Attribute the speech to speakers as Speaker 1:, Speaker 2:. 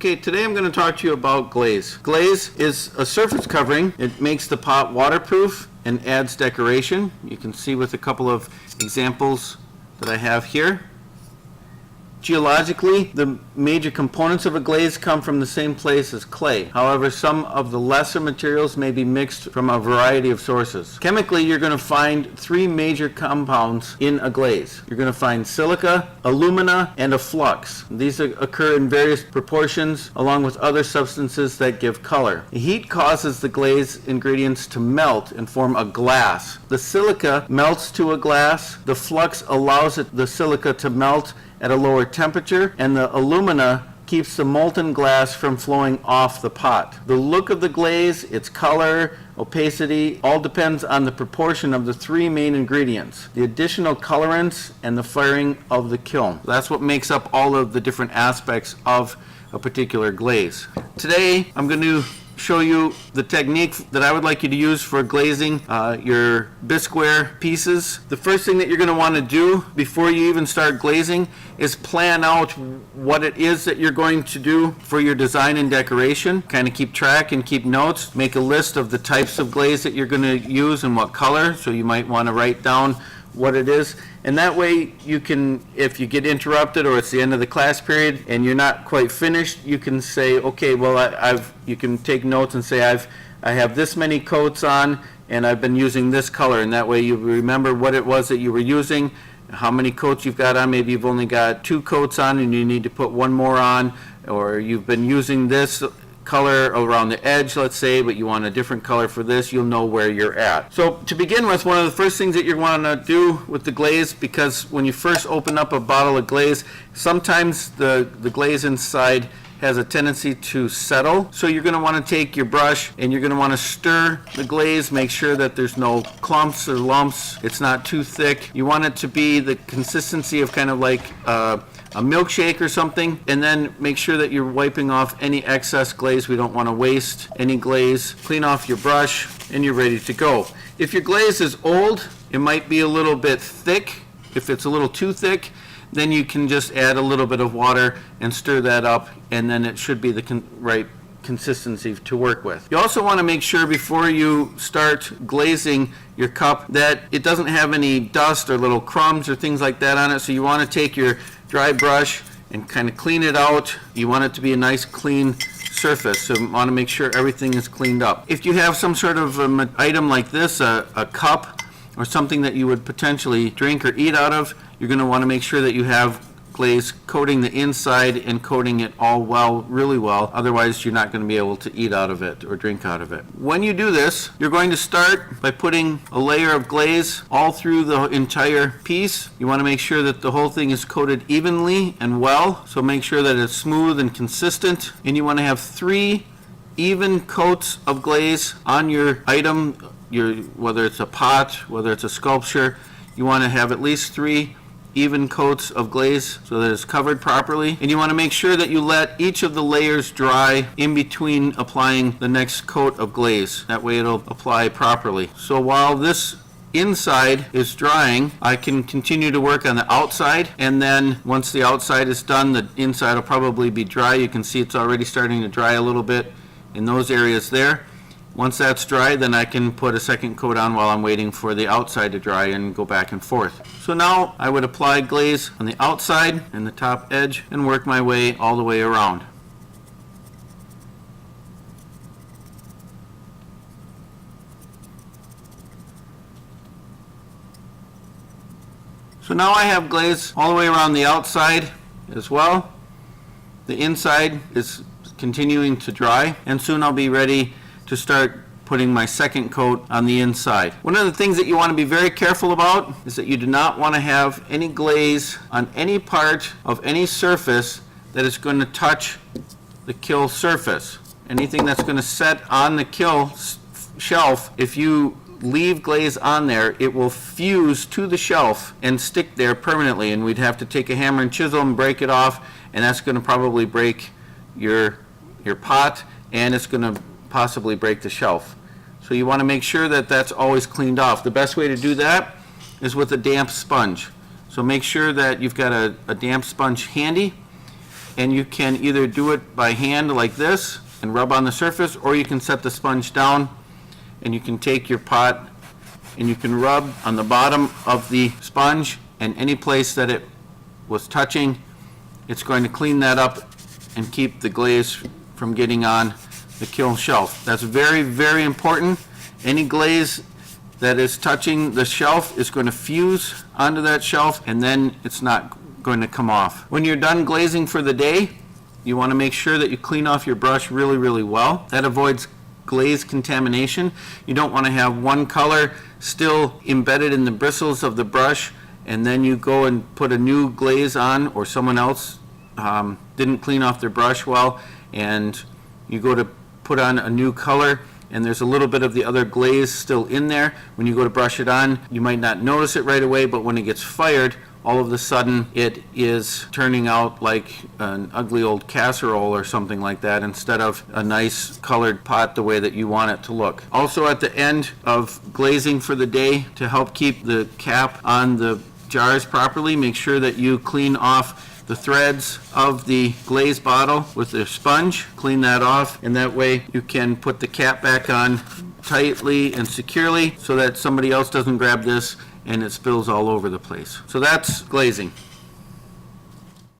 Speaker 1: Okay, today I'm going to talk to you about glaze. Glaze is a surface covering. It makes the pot waterproof and adds decoration. You can see with a couple of examples that I have here. Geologically, the major components of a glaze come from the same place as clay. However, some of the lesser materials may be mixed from a variety of sources. Chemically, you're going to find three major compounds in a glaze. You're going to find silica, alumina, and a flux. These occur in various proportions along with other substances that give color. The heat causes the glaze ingredients to melt and form a glass. The silica melts to a glass. The flux allows the silica to melt at a lower temperature, and the alumina keeps the molten glass from flowing off the pot. The look of the glaze, its color, opacity, all depends on the proportion of the three main ingredients, the additional colorants, and the firing of the kiln. That's what makes up all of the different aspects of a particular glaze. Today, I'm going to show you the technique that I would like you to use for glazing your bisqueware pieces. The first thing that you're going to want to do before you even start glazing is plan out what it is that you're going to do for your design and decoration. Kind of keep track and keep notes. Make a list of the types of glaze that you're going to use and what color, so you might want to write down what it is, and that way you can, if you get interrupted or it's the end of the class period and you're not quite finished, you can say, okay, well, you can take notes and say I have this many coats on and I've been using this color, and that way you remember what it was that you were using, how many coats you've got on. Maybe you've only got 2 coats on and you need to put 1 more on, or you've been using this color around the edge, let's say, but you want a different color for this. You'll know where you're at. So to begin with, one of the first things that you want to do with the glaze, because when you first open up a bottle of glaze, sometimes the glaze inside has a tendency to settle. So you're going to want to take your brush and you're going to want to stir the glaze, make sure that there's no clumps or lumps, it's not too thick. You want it to be the consistency of kind of like a milkshake or something, and then make sure that you're wiping off any excess glaze. We don't want to waste any glaze. Clean off your brush and you're ready to go. If your glaze is old, it might be a little bit thick. If it's a little too thick, then you can just add a little bit of water and stir that up, and then it should be the right consistency to work with. You also want to make sure before you start glazing your cup that it doesn't have any dust or little crumbs or things like that on it. So you want to take your dry brush and kind of clean it out. You want it to be a nice clean surface, so you want to make sure everything is cleaned up. If you have some sort of item like this, a cup or something that you would potentially drink or eat out of, you're going to want to make sure that you have glaze coating the inside and coating it all well, really well. Otherwise, you're not going to be able to eat out of it or drink out of it. When you do this, you're going to start by putting a layer of glaze all through the entire piece. You want to make sure that the whole thing is coated evenly and well, so make sure that it's smooth and consistent. And you want to have 3 even coats of glaze on your item, whether it's a pot, whether it's a sculpture. You want to have at least 3 even coats of glaze so that it's covered properly. And you want to make sure that you let each of the layers dry in between applying the next coat of glaze. That way it'll apply properly. So while this inside is drying, I can continue to work on the outside, and then once the outside is done, the inside will probably be dry. You can see it's already starting to dry a little bit in those areas there. Once that's dry, then I can put a second coat on while I'm waiting for the outside to dry and go back and forth. So now I would apply glaze on the outside and the top edge and work my way all the way around. So now I have glaze all the way around the outside as well. The inside is continuing to dry, and soon I'll be ready to start putting my second coat on the inside. One of the things that you want to be very careful about is that you do not want to have any glaze on any part of any surface that is going to touch the kill surface. Anything that's going to set on the kill shelf, if you leave glaze on there, it will fuse to the shelf and stick there permanently, and we'd have to take a hammer and chisel and break it off, and that's going to probably break your pot, and it's going to possibly break the shelf. So you want to make sure that that's always cleaned off. The best way to do that is with a damp sponge. So make sure that you've got a damp sponge handy, and you can either do it by hand like this and rub on the surface, or you can set the sponge down and you can take your pot and you can rub on the bottom of the sponge, and any place that it was touching, it's going to clean that up and keep the glaze from getting on the kiln shelf. That's very, very important. Any glaze that is touching the shelf is going to fuse onto that shelf, and then it's not going to come off. When you're done glazing for the day, you want to make sure that you clean off your brush really, really well. That avoids glaze contamination. You don't want to have one color still embedded in the bristles of the brush, and then you go and put a new glaze on, or someone else didn't clean off their brush well, and you go to put on a new color and there's a little bit of the other glaze still in there. When you go to brush it on, you might not notice it right away, but when it gets fired, all of a sudden it is turning out like an ugly old casserole or something like that, instead of a nice colored pot the way that you want it to look. Also, at the end of glazing for the day, to help keep the cap on the jars properly, make sure that you clean off the threads of the glaze bottle with the sponge. Clean that off, and that way you can put the cap back on tightly and securely so that somebody else doesn't grab this and it spills all over the place. So that's glazing.